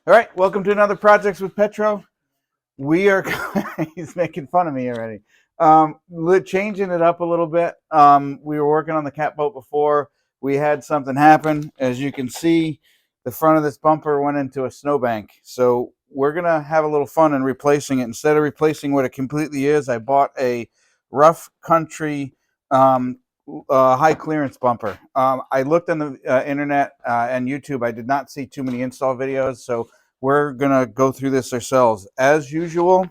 All right, welcome to another Projects with Petro. We are, he's making fun of me already. We're changing it up a little bit. We were working on the cat boat before. We had something happen. As you can see, the front of this bumper went into a snowbank. So we're going to have a little fun in replacing it. Instead of replacing what it completely is, I bought a rough country high clearance bumper. I looked on the internet and YouTube. I did not see too many install videos, so we're gonna go through this ourselves. As usual,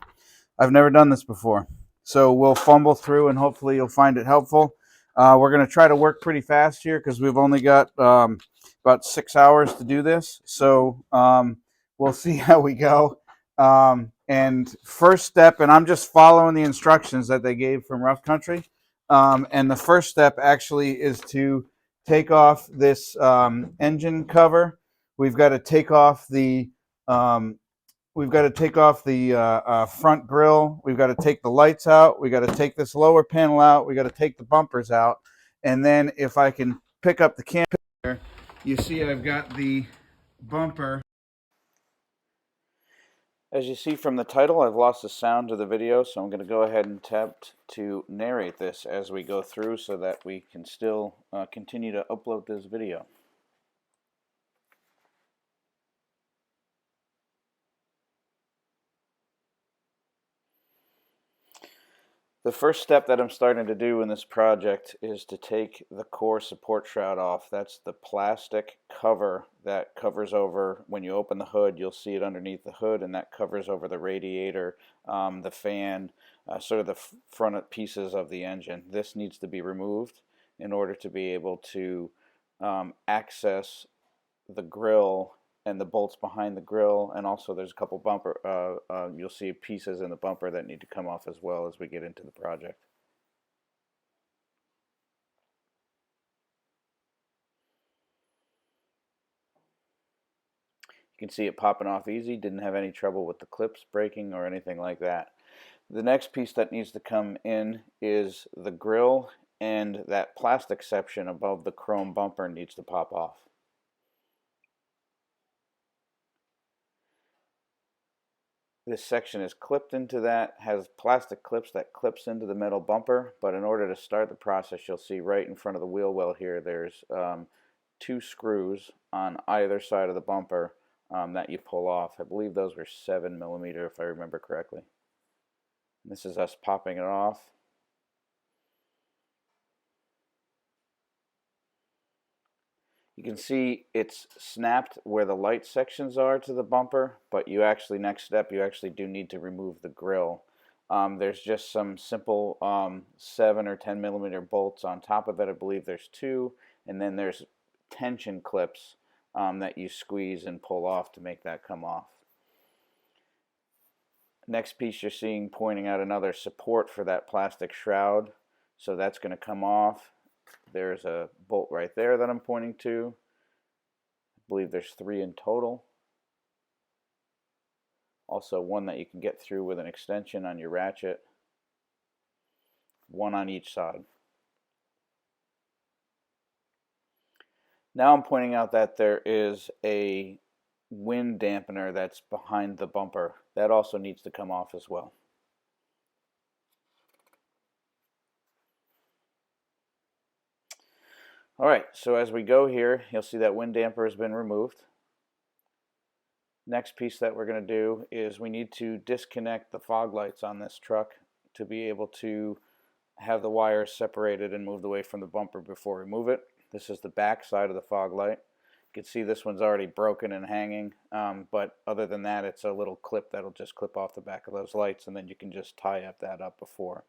I've never done this before, so we'll fumble through and hopefully you'll find it helpful. We're gonna try to work pretty fast here because we've only got about 6 hours to do this, so we'll see how we go. And first step, and I'm just following the instructions that they gave from Rough Country. And the first step actually is to take off this engine cover. We've got to take off the um, front grille. We've got to take the lights out. We've got to take this lower panel out. We've got to take the bumpers out. And then if I can pick up the camera, you see I've got the bumper. As you see from the title, I've lost the sound of the video, so I'm going to go ahead and attempt to narrate this as we go through so that we can still continue to upload this video. The first step that I'm starting to do in this project is to take the core support shroud off. That's the plastic cover that covers over, when you open the hood, you'll see it underneath the hood, and that covers over the radiator, the fan, sort of the front pieces of the engine. This needs to be removed in order to be able to access the grill and the bolts behind the grill, and also there's a couple bumper you'll see pieces in the bumper that need to come off as well as we get into the project. You can see it popping off easy, didn't have any trouble with the clips breaking or anything like that. The next piece that needs to come in is the grill, and that plastic section above the chrome bumper needs to pop off. This section is clipped into that, has plastic clips that clips into the metal bumper, but in order to start the process, you'll see right in front of the wheel well here, there's 2 screws on either side of the bumper that you pull off. I believe those were 7mm if I remember correctly. And this is us popping it off. You can see it's snapped where the light sections are to the bumper, but you actually, next step, you actually do need to remove the grill. There's just some simple 7 or 10mm bolts on top of it. I believe there's 2, and then there's tension clips that you squeeze and pull off to make that come off. Next piece you're seeing pointing out another support for that plastic shroud, so that's going to come off. There's a bolt right there that I'm pointing to. I believe there's 3 in total. Also one that you can get through with an extension on your ratchet. 1 on each side. Now I'm pointing out that there is a wind dampener that's behind the bumper. That also needs to come off as well. Alright, so as we go here, you'll see that wind damper has been removed. Next piece that we're going to do is we need to disconnect the fog lights on this truck to be able to have the wires separated and moved away from the bumper before we move it. This is the back side of the fog light. You can see this one's already broken and hanging, but other than that, it's a little clip that'll just clip off the back of those lights, and then you can just tie up that up before.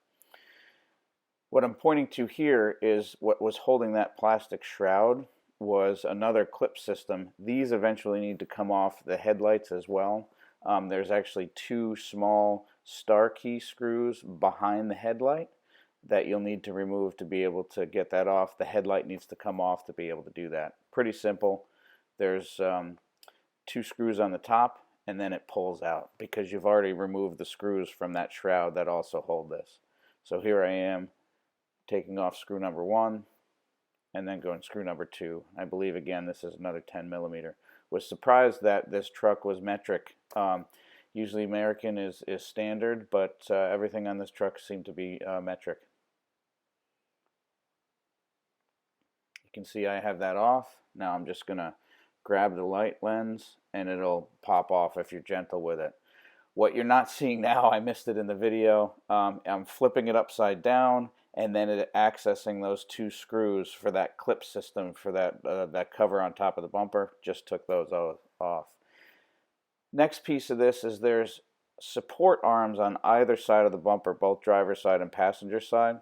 What I'm pointing to here is what was holding that plastic shroud was another clip system. These eventually need to come off the headlights as well. There's actually 2 small star key screws behind the headlight that you'll need to remove to be able to get that off. The headlight needs to come off to be able to do that. Pretty simple. There's 2 screws on the top, and then it pulls out because you've already removed the screws from that shroud that also hold this. So here I am taking off screw number 1, and then go and screw number 2. I believe again this is another 10 millimeter. Was surprised that this truck was metric. Usually American is standard, but everything on this truck seemed to be metric. You can see I have that off. Now I'm just gonna grab the light lens and it'll pop off if you're gentle with it. What you're not seeing now, I missed it in the video, I'm flipping it upside down and then it accessing those 2 screws for that clip system for that cover on top of the bumper. Just took those off. Next piece of this is there's support arms on either side of the bumper, both driver's side and passenger side.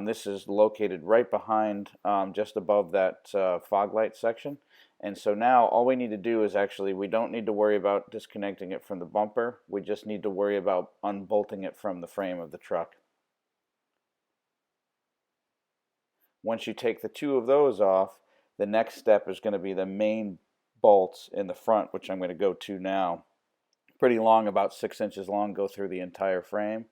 This is located right behind, just above that fog light section. And so now all we need to do is actually, we don't need to worry about disconnecting it from the bumper. We just need to worry about unbolting it from the frame of the truck. Once you take the 2 of those off, the next step is going to be the main bolts in the front, which I'm going to go to now. Pretty long, about 6 inches long, go through the entire frame.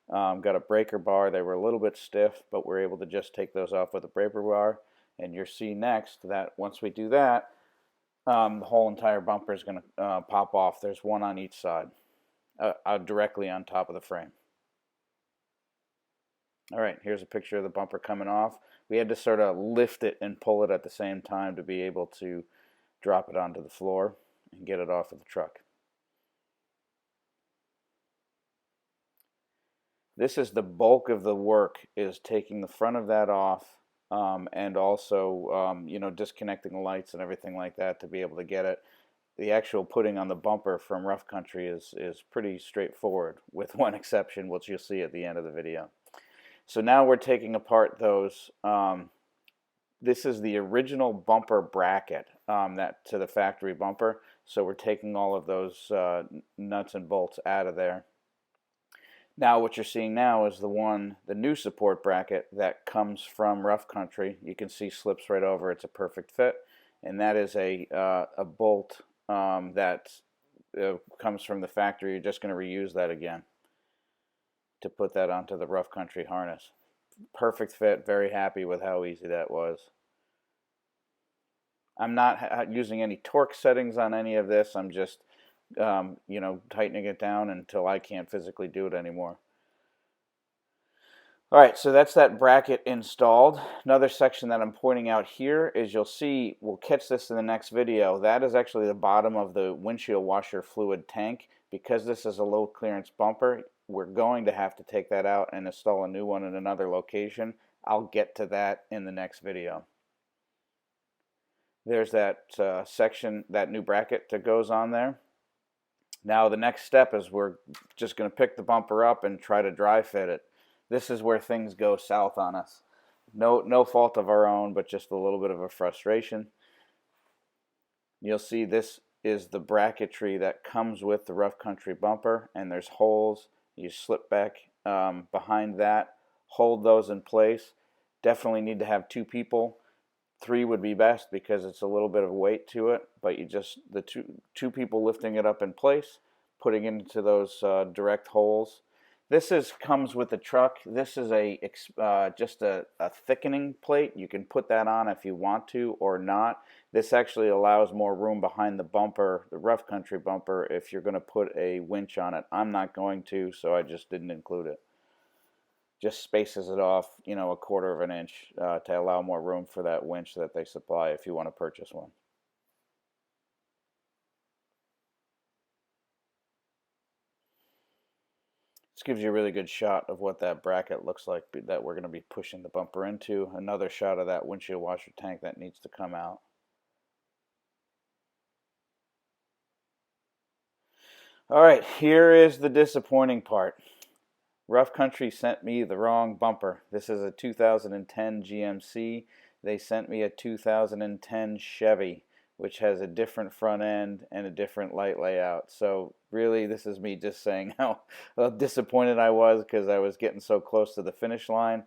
Got a breaker bar. They were a little bit stiff, but we're able to just take those off with a breaker bar. And you'll see next that once we do that, the whole entire bumper is going to pop off. There's one on each side, directly on top of the frame. All right, here's a picture of the bumper coming off. We had to sort of lift it and pull it at the same time to be able to drop it onto the floor and get it off of the truck. This is the bulk of the work, is taking the front of that off, and also you know, disconnecting the lights and everything like that to be able to get it. The actual putting on the bumper from Rough Country is pretty straightforward, with one exception, which you'll see at the end of the video. So now we're taking apart those. This is the original bumper bracket, that to the factory bumper. So we're taking all of those nuts and bolts out of there. Now what you're seeing now is the new support bracket that comes from Rough Country. You can see slips right over. It's a perfect fit, and that is a bolt that comes from the factory. You're just going to reuse that again to put that onto the Rough Country harness. Perfect fit. Very happy with how easy that was. I'm not using any torque settings on any of this. I'm just you know, tightening it down until I can't physically do it anymore. Alright, so that's that bracket installed. Another section that I'm pointing out here is, you'll see, we'll catch this in the next video, that is actually the bottom of the windshield washer fluid tank. Because this is a low clearance bumper, we're going to have to take that out and install a new one in another location. I'll get to that in the next video. There's that section, that new bracket that goes on there. Now the next step is we're just going to pick the bumper up and try to dry fit it. This is where things go south on us. No fault of our own, but just a little bit of a frustration. You'll see this is the bracketry that comes with the Rough Country bumper, and there's holes. You slip back behind that, hold those in place. Definitely need to have 2 people. 3 would be best because it's a little bit of weight to it, but you just, the two people lifting it up in place, putting it into those direct holes. This comes with the truck. This is just a thickening plate. You can put that on if you want to or not. This actually allows more room behind the bumper, the Rough Country bumper, if you're going to put a winch on it. I'm not going to, so I just didn't include it. Just spaces it off, you know, 1/4 of an inch to allow more room for that winch that they supply if you want to purchase one. This gives you a really good shot of what that bracket looks like that we're going to be pushing the bumper into. Another shot of that windshield washer tank that needs to come out. Alright, here is the disappointing part. Rough Country sent me the wrong bumper. This is a 2010 GMC. They sent me a 2010 Chevy, which has a different front end and a different light layout. So really, this is me just saying how disappointed I was because I was getting so close to the finish line.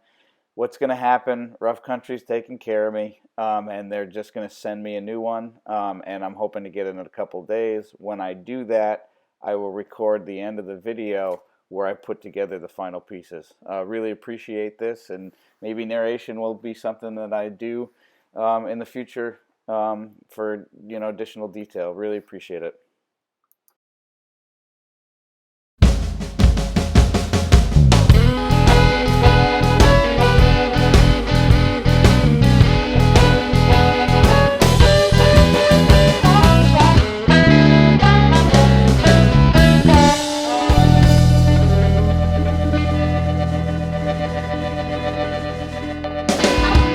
What's going to happen? Rough Country's taking care of me, and they're just going to send me a new one, and I'm hoping to get it in a couple days. When I do that, I will record the end of the video where I put together the final pieces. Really appreciate this, and maybe narration will be something that I do. in the future for additional detail. Really appreciate it.